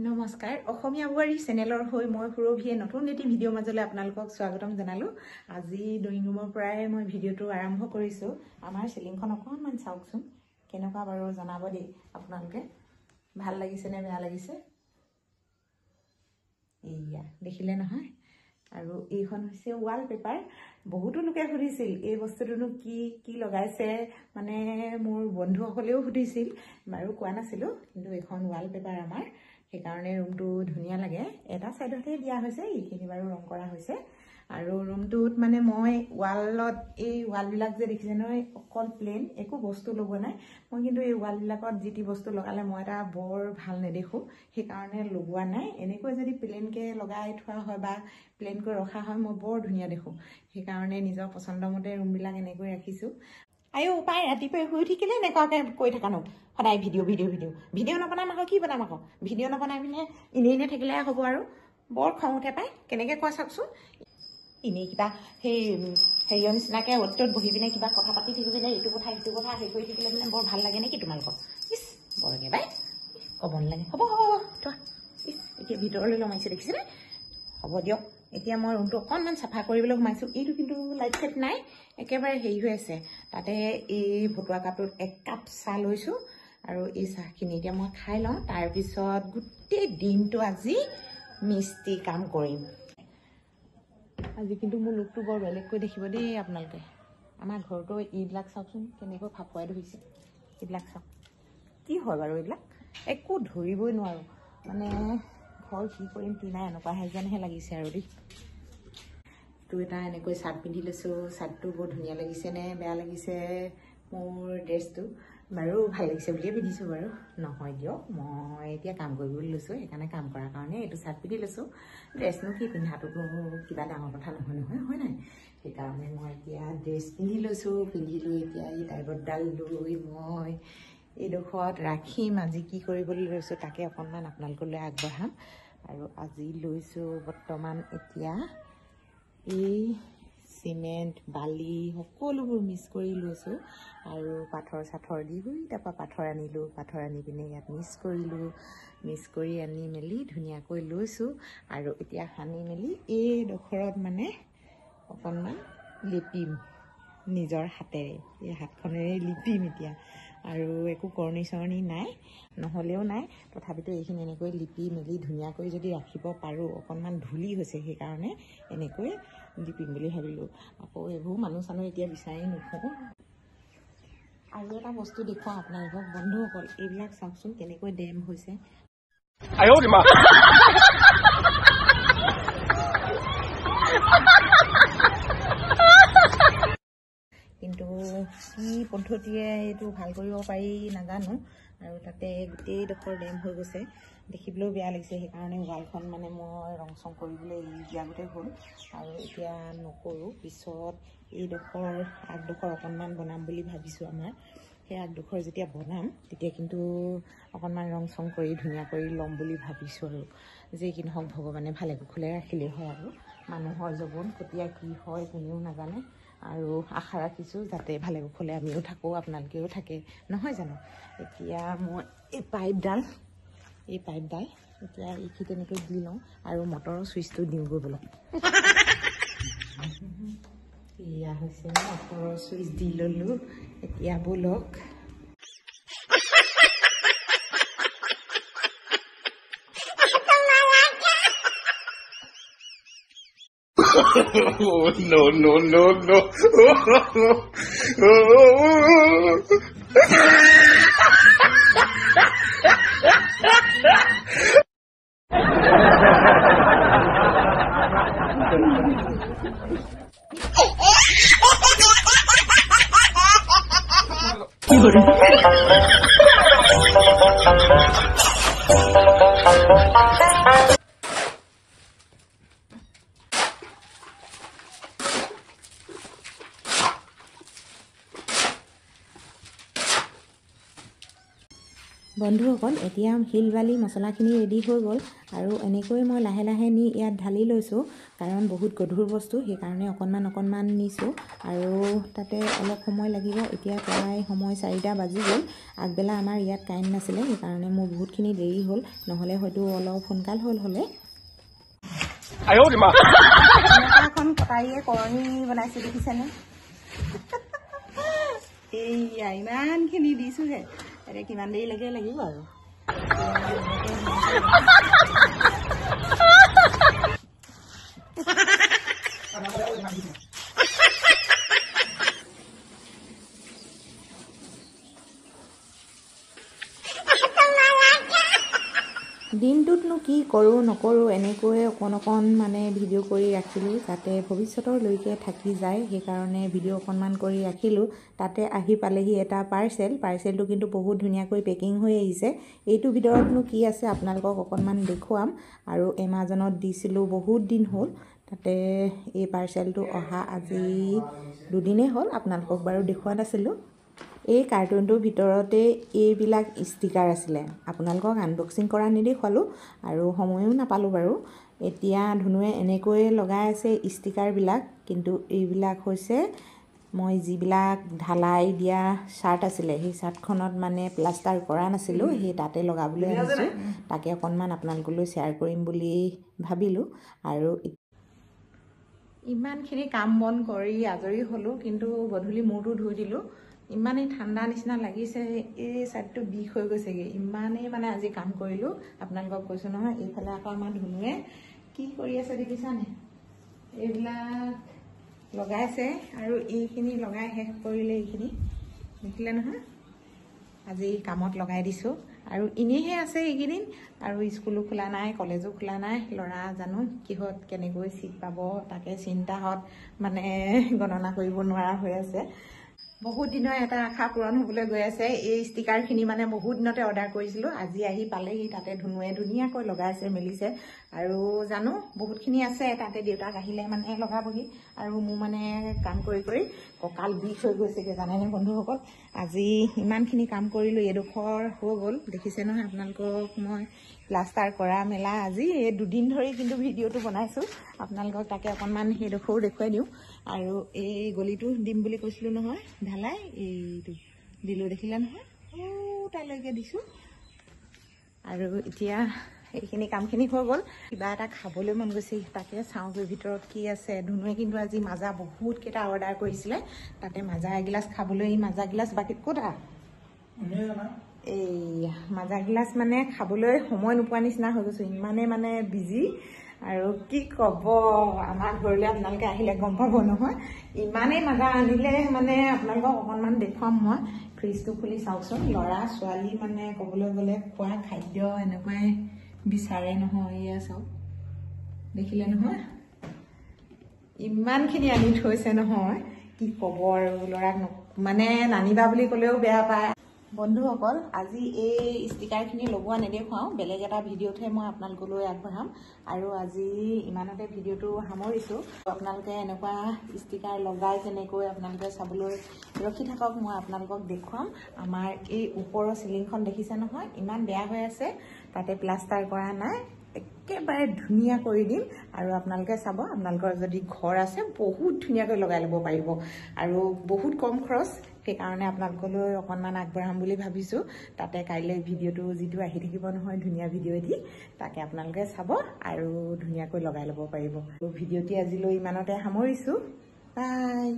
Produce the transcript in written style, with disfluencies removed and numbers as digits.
নমস্কাৰ অসমীয়া বুৱাৰী চেনেলৰ হৈ মই সুৰভিয়ে নতুন এটি ভিডিঅ' মাজলৈ আপোনালোকক স্বাগতম জনালোঁ। আজি ড্ৰয়িং ৰুমৰ পৰাই মই ভিডিঅ'টো আৰম্ভ কৰিছোঁ। আমাৰ চিলিংখন অকণমান চাওকচোন কেনেকুৱা বাৰু জনাব দেই আপোনালোকে। ভাল লাগিছেনে বেয়া লাগিছে এইয়া দেখিলে নহয়। আৰু এইখন হৈছে ৱালপেপাৰ। বহুতো লোকে সুধিছিল এই বস্তুটোনো কি লগাইছে, মানে মোৰ বন্ধুসকলেও সুধিছিল, বাৰু কোৱা নাছিলোঁ। কিন্তু এইখন ৱালপেপাৰ আমাৰ, সেইকাৰণে ৰুমটো ধুনীয়া লাগে। এটা চাইডতে দিয়া হৈছে, এইখিনি বাৰু ৰং কৰা হৈছে। আৰু ৰুমটোত মানে মই ৱালত এই ৱালবিলাক যে দেখিছে নহয়, অকল প্লেন, একো বস্তু লগোৱা নাই। মই কিন্তু এই ৱালবিলাকত যি টি বস্তু লগালে মই এটা বৰ ভাল নেদেখোঁ, সেইকাৰণে লগোৱা নাই। এনেকৈ যদি প্লেনকৈ লগাই থোৱা হয় বা প্লেনকৈ ৰখা হয় মই বৰ ধুনীয়া দেখোঁ। সেইকাৰণে নিজৰ পচন্দমতে ৰুমবিলাক এনেকৈ ৰাখিছোঁ। আয়ো উপায় ৰাতিপুৱাই শুই উঠিলে এনেকুৱাকৈ কৈ থকা নো সদায় ভিডিঅ' নবনাম আকৌ কি বনাম আকৌ। ভিডিঅ' নবনাই পিনে এনেই থাকিলে হ'ব আৰু বৰ খং উঠে পায়। কেনেকৈ কোৱা চাওকচোন। এনেই কিবা সেই হেৰিয়ৰ নিচিনাকৈ অ'ত বহি পিনে কিবা কথা পাতি থাকিলে এইটো কথা সিটো কথা হেৰি কৰি থাকিলে মানে বৰ ভাল লাগে নেকি তোমালোকক? ইছ বৰ একেবাৰে ক'ব নালাগে। হ'ব থোৱা। ইছ এতিয়া ভিতৰলৈ লমাইছে দেখিছেনে? হ'ব দিয়ক। এতিয়া মই ৰুমটো অকণমান চাফা কৰিবলৈ সোমাইছোঁ। এইটো কিন্তু লাইট চাইট নাই, একেবাৰে হেৰি হৈ আছে। তাতে এই ভতুৱা কাপটোত 1 কাপ চাহ লৈছোঁ আৰু এই চাহখিনি এতিয়া মই খাই লওঁ। তাৰপিছত গোটেই দিনটো আজি মিস্ত্ৰী কাম কৰিম। আজি কিন্তু মোৰ লুকটো বৰ বেলেগকৈ দেখিব দেই আপোনালোকে। আমাৰ ঘৰতো এইবিলাক চাওকচোন কেনেকৈ ফাপুৱাই ধৰিছে। এইবিলাক চাওক কি হয় বাৰু, এইবিলাক একো ধৰিবই নোৱাৰোঁ। মানে ঘৰ কি কৰিম কি নাই এনেকুৱাহে যেনহে লাগিছে আৰু দেই। তো এটা এনেকৈ চাৰ্ট পিন্ধি লৈছোঁ। চাৰ্টটো বৰ ধুনীয়া লাগিছেনে বেয়া লাগিছে মোৰ ড্ৰেছটো? বাৰু ভাল লাগিছে বুলিয়ে পিন্ধিছোঁ বাৰু। নহয় দিয়ক, মই এতিয়া কাম কৰিবলৈ লৈছোঁ, সেইকাৰণে কাম কৰাৰ কাৰণে এইটো চাৰ্ট পিন্ধি লৈছোঁ। ড্ৰেছনো কি পিন্ধাটোতো কিবা ডাঙৰ কথা নহয় হয় নাই? সেইকাৰণে মই এতিয়া ড্ৰেছ পিন্ধি লৈছোঁ। পিন্ধি লৈ এতিয়া এই টাইবতডাল লৈ মই এইডোখৰত ৰাখিম। আজি কি কৰিবলৈ লৈছোঁ তাকে অকণমান আপোনালোকলৈ আগবঢ়াম। আৰু আজি লৈছোঁ বৰ্তমান এতিয়া এই চিমেণ্ট বালি সকলোবোৰ মিক্স কৰি লৈছোঁ। আৰু পাথৰ চাথৰ দি তাৰপৰা পাথৰ আনিলোঁ। পাথৰ আনি পিনে ইয়াত মিক্স কৰিলোঁ। মিক্স কৰি আনি মেলি ধুনীয়াকৈ লৈছোঁ। আৰু এতিয়া সানি মেলি এইডোখৰত মানে অকণমান লিপিম নিজৰ হাতেৰে। এই হাতখনেৰে লিপিম এতিয়া। আৰু একো কৰণী চৰণি নাই, নহ'লেও নাই, তথাপিতো এইখিনি এনেকৈ লিপি মেলি ধুনীয়াকৈ যদি ৰাখিব পাৰোঁ। অকণমান ধূলি হৈছে সেইকাৰণে এনেকৈ লিপিম বুলি ভাবিলোঁ। আকৌ এইবোৰ মানুহ চানুহ এতিয়া বিচাৰি নুফুৰোঁ। আৰু এটা বস্তু দেখুৱাওঁ আপোনালোকক বন্ধুসকল, এইবিলাক চাওকচোন কেনেকৈ ডেম হৈছে। কিন্তু কি পদ্ধতিৰে এইটো ভাল কৰিব পাৰি নাজানো। আৰু তাতে গোটেইডোখৰ ডেম হৈ গৈছে, দেখিবলৈও বেয়া লাগিছে। সেইকাৰণে ৱালখন মানে মই ৰং চং কৰিবলৈ দিয়াগতে হ'ল। আৰু এতিয়া নকৰোঁ, পিছত এইডোখৰ আগডোখৰ অকণমান বনাম বুলি ভাবিছোঁ। আমাৰ সেই আগডোখৰ যেতিয়া বনাম তেতিয়া কিন্তু অকণমান ৰং চং কৰি ধুনীয়া কৰি ল'ম বুলি ভাবিছোঁ। আৰু যি কি নহওক ভগৱানে ভালে কুশলে ৰাখিলেই হয়। আৰু মানুহৰ জীৱন কেতিয়া কি হয় কোনেও নাজানে। আৰু আশা ৰাখিছোঁ যাতে ভালে কুশলে আমিও থাকোঁ, আপোনালোকেও থাকে, নহয় জানো? এতিয়া মই এই পাইপডাল এতিয়া এইখিনি তেনেকৈ দি লওঁ আৰু মটৰৰ ছুইচটো দিওঁগৈ বোলো। এয়া হৈছে মটৰৰ ছুইচ দি ল'লোঁ। এতিয়া বোলক no. বন্ধুসকল এতিয়া শিল বালি মছলাখিনি ৰেডি হৈ গ'ল আৰু এনেকৈ মই লাহে লাহে নি ইয়াত ঢালি লৈছোঁ কাৰণ বহুত গধুৰ বস্তু সেইকাৰণে অকণমান নিছোঁ আৰু তাতে অলপ সময় লাগিব। এতিয়া প্ৰায় সময় 4টা বাজি গ'ল। আগবেলা আমাৰ ইয়াত কাৰেণ্ট নাছিলে সেইকাৰণে মোৰ বহুতখিনি দেৰি হ'ল, নহ'লে হয়তো অলপ সোনকাল হ'লে। এখন কটাৰীয়ে কৰণী বনাইছে দেখিছেনে? এইয়া ইমানখিনি দিছোঁহে, এতিয়া কিমান দেৰিলৈকে লাগিব আৰু। দিনটোতনো কি কৰোঁ নকৰোঁ এনেকৈয়ে অকণ মানে ভিডিঅ' কৰি ৰাখিলোঁ যাতে ভৱিষ্যতলৈকে থাকি যায়, সেইকাৰণে ভিডিঅ' অকণমান কৰি ৰাখিলোঁ। তাতে আহি পালেহি এটা পাৰ্চেলটো কিন্তু বহুত ধুনীয়াকৈ পেকিং হৈ আহিছে। এইটোৰ ভিতৰতনো কি আছে আপোনালোকক অকণমান দেখুৱাম। আৰু এমাজনত দিছিলোঁ বহুত দিন হ'ল, তাতে এই পাৰ্চেলটো অহা আজি 2 দিনেই হ'ল, আপোনালোকক বাৰু দেখুওৱা নাছিলোঁ। এই কাৰ্টুনটোৰ ভিতৰতে এইবিলাক ষ্টিকাৰ আছিলে, আপোনালোকক আনবক্সিং কৰা নেদেখুৱালোঁ আৰু সময়ো নাপালোঁ বাৰু। এতিয়া ধুনুৱে এনেকৈয়ে লগাই আছে ষ্টিকাৰবিলাক, কিন্তু এইবিলাক হৈছে মই যিবিলাক ঢালাই দিয়া চাৰ্ট আছিলে সেই চাৰ্টখনত মানে প্লাষ্টাৰ কৰা নাছিলোঁ, সেই তাতে লগাবলৈ আনিছোঁ। তাকে অকণমান আপোনালোকলৈ শ্বেয়াৰ কৰিম বুলি ভাবিলোঁ। আৰু ইমানখিনি কাম বন কৰি আজৰি হ'লোঁ, কিন্তু গধূলি মূৰটো ধুই দিলোঁ। ইমানেই ঠাণ্ডা নিচিনা লাগিছে, এই চাইডটো বিষ হৈ গৈছেগৈ, ইমানেই মানে আজি কাম কৰিলোঁ। আপোনালোকক কৈছোঁ নহয়। এইফালে আকৌ আমাৰ ধুনুৱে কি কৰি আছে দেখিছানে? এইবিলাক লগাইছে আৰু এইখিনি লগাই শেষ কৰিলে, এইখিনি দেখিলে নহয়। আজি কামত লগাই দিছোঁ আৰু এনেইহে আছে এইকেইদিন, আৰু স্কুলো খোলা নাই, কলেজো খোলা নাই। ল'ৰা জানো কিহত কেনেকৈ চিট পাব তাকে চিন্তাত মানে গণনা কৰিব নোৱাৰা হৈ আছে। বহুত দিনৰ এটা আশা পূৰণ হ'বলৈ গৈ আছে। এই ষ্টিকাৰখিনি মানে বহুত দিনতে অৰ্ডাৰ কৰিছিলোঁ, আজি আহি পালেহি। তাতে ধুনুৱে ধুনীয়াকৈ লগাইছে মেলিছে আৰু জানো বহুতখিনি আছে। তাতে দেউতাক আহিলে মানে লগাবহি, আৰু মোৰ মানে কাম কৰি কঁকাল বিষ হৈ গৈছেগৈ জানেনে বন্ধুসকল। আজি ইমানখিনি কাম কৰিলোঁ, এইডোখৰ হৈ গ'ল দেখিছে নহয় আপোনালোকক। মই প্লাষ্টাৰ কৰা মেলা আজি এই 2 দিন ধৰি কিন্তু ভিডিঅ'টো বনাইছোঁ, আপোনালোকক তাকে অকণমান সেইডোখৰো দেখুৱাই দিওঁ। আৰু এই গলিটো দিম বুলি কৈছিলোঁ নহয় ঢালাই, এইটো দিলোঁ দেখিলে নহয়, তালৈকে দিছোঁ। আৰু এতিয়া এইখিনি কামখিনি হৈ গ'ল। কিবা এটা খাবলৈ মন গৈছে, তাকে চাওঁগৈ ভিতৰত কি আছে। ধুনুৱে কিন্তু আজি মাজা বহুতকেইটা অৰ্ডাৰ কৰিছিলে, তাতে মাজা এগিলাচ খাবলৈ। মাজা গিলাচ বাকীত ক'ত এই মাজা গিলাচ মানে খাবলৈ সময় নোপোৱা নিচিনা হৈ গৈছোঁ, ইমানে মানে বিজি। আৰু কি ক'ব, আমাৰ ঘৰলৈ আপোনালোকে আহিলে গম পাব নহয়, ইমানেই মাজা আনিলে মানে আপোনালোকক অকণমান দেখুৱাম মই। ফ্ৰিজটো খুলি চাওকচোন, ল'ৰা ছোৱালী মানে ক'বলৈ গ'লে খোৱা খাদ্য এনেকুৱাই বিচাৰে নহয়। এয়া চাওক দেখিলে নহয়, ইমানখিনি আনি থৈছে নহয়, কি ক'ব আৰু। ল'ৰাক মানে নানিবা বুলি ক'লেও বেয়া পায়। বন্ধুসকল আজি এই ষ্টিকাৰখিনি লগোৱা নেদেখুৱাওঁ, বেলেগ এটা ভিডিঅ'তহে মই আপোনালোকলৈ আগবঢ়াম। আৰু আজি ইমানতে ভিডিঅ'টো সামৰিছোঁ। আপোনালোকে এনেকুৱা ষ্টিকাৰ লগাই কেনেকৈ আপোনালোকে চাবলৈ ৰখি থাকক, মই আপোনালোকক দেখুৱাম। আমাৰ এই ওপৰৰ চিলিংখন দেখিছে নহয়, ইমান বেয়া হৈ আছে, তাতে প্লাষ্টাৰ কৰা নাই, একেবাৰে ধুনীয়া কৰি দিম। আৰু আপোনালোকে চাব, আপোনালোকৰ যদি ঘৰ আছে বহুত ধুনীয়াকৈ লগাই ল'ব পাৰিব, আৰু বহুত কম খৰচ। সেইকাৰণে আপোনালোকলৈ অকণমান আগবঢ়াম বুলি ভাবিছোঁ। তাতে কাইলৈ ভিডিঅ'টো যিটো আহি থাকিব নহয়, ধুনীয়া ভিডিঅ' এটি, তাকে আপোনালোকে চাব আৰু ধুনীয়াকৈ লগাই ল'ব পাৰিব। ভিডিঅ'টি আজিলৈ ইমানতে সামৰিছোঁ। বাই।